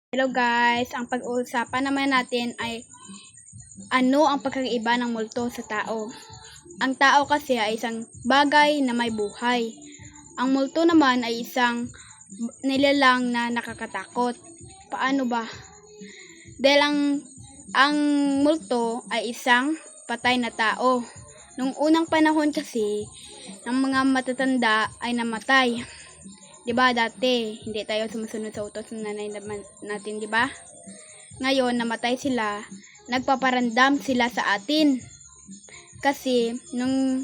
Hello guys, ang pag-uusapan naman natin ay ano ang pagkakaiba ng multo sa tao. Ang tao kasi ay isang bagay na may buhay. Ang multo naman ay isang nilalang na nakakatakot. Paano ba? Dahil ang multo ay isang patay na tao. Nung unang panahon kasi, ng mga matatanda ay namatay. 'Di ba dati, hindi tayo sumusunod sa utos ng nanay natin, 'di ba? Ngayon namatay sila, nagpaparandam sila sa atin. Kasi nung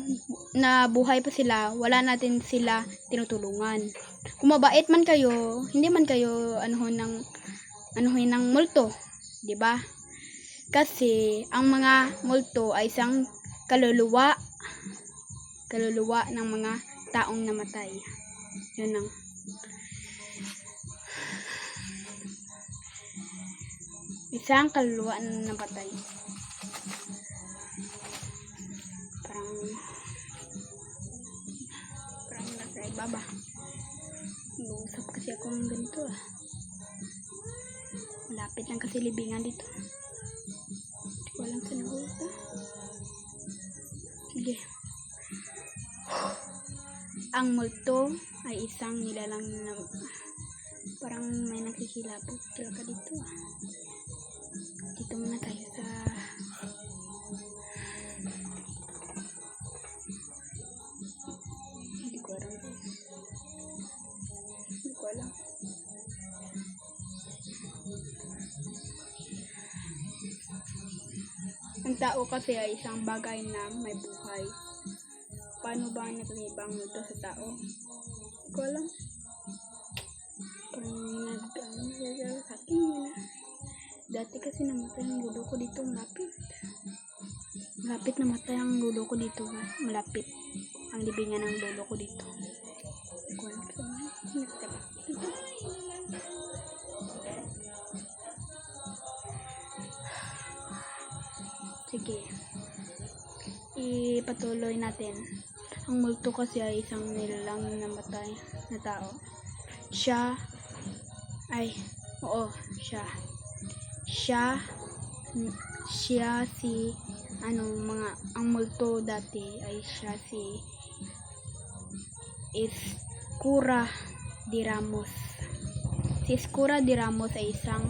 nabuhay pa sila, wala natin sila tinutulungan. Kung mabait man kayo, hindi man kayo anuhin ng multo, 'di ba? Kasi ang mga multo ay isang kaluluwa ng mga taong namatay. 'Yun ang isang kaluluwa na napatay. Parang nasa ibaba. Nag-uusap kasi ako ng ganito Malapit lang kasi libingan dito. Hindi ko alam sa nag-uusap. Sige. Ang multo ay isang nilalang na parang may nakikilabot talaga dito Dito muna tayo sa hindi ko alam. Ang tao kasi ay isang bagay na may buhay. Paano ba nagkakaiba ang multo sa tao? Hindi ko alam. Parang sa akin dati kasi namatay ang lulo ko dito malapit namatay ang lulo ko dito malapit ang libingan ng lolo ko dito. Sige, ipatuloy natin. Ang multo kasi ay isang nilalang namatay na tao. Siya si ang multo dati ay siya si Escura de Ramos. Si Escura de Ramos ay isang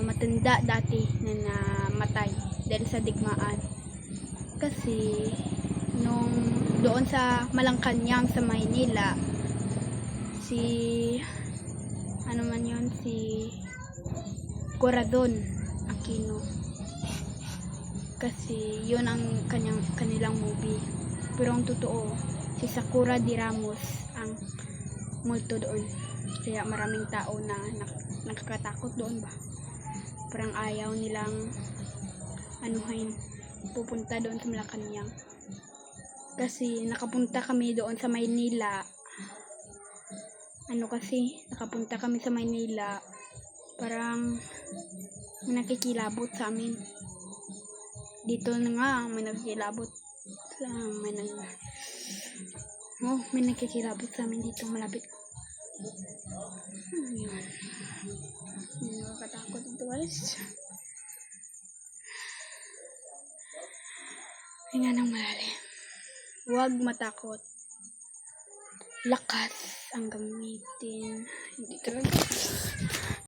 matanda dati na namatay dahil sa digmaan. Kasi nung doon sa Malacanang sa Maynila, si Corazon Aquino, kasi yun ang kanilang movie, pero ang totoo si Escura de Ramos ang multo doon, kaya maraming tao na nakakatakot doon ba, parang ayaw nilang pupunta doon sa Malacanang. Kasi nakapunta kami doon sa Maynila, parang may nakikilabot sa amin dito na nga, may nakikilabot sa amin dito malapit. Yun, nakakatakot ito guys. Hinga ng malalim, huwag matakot, lakas ang gamitin, hindi talaga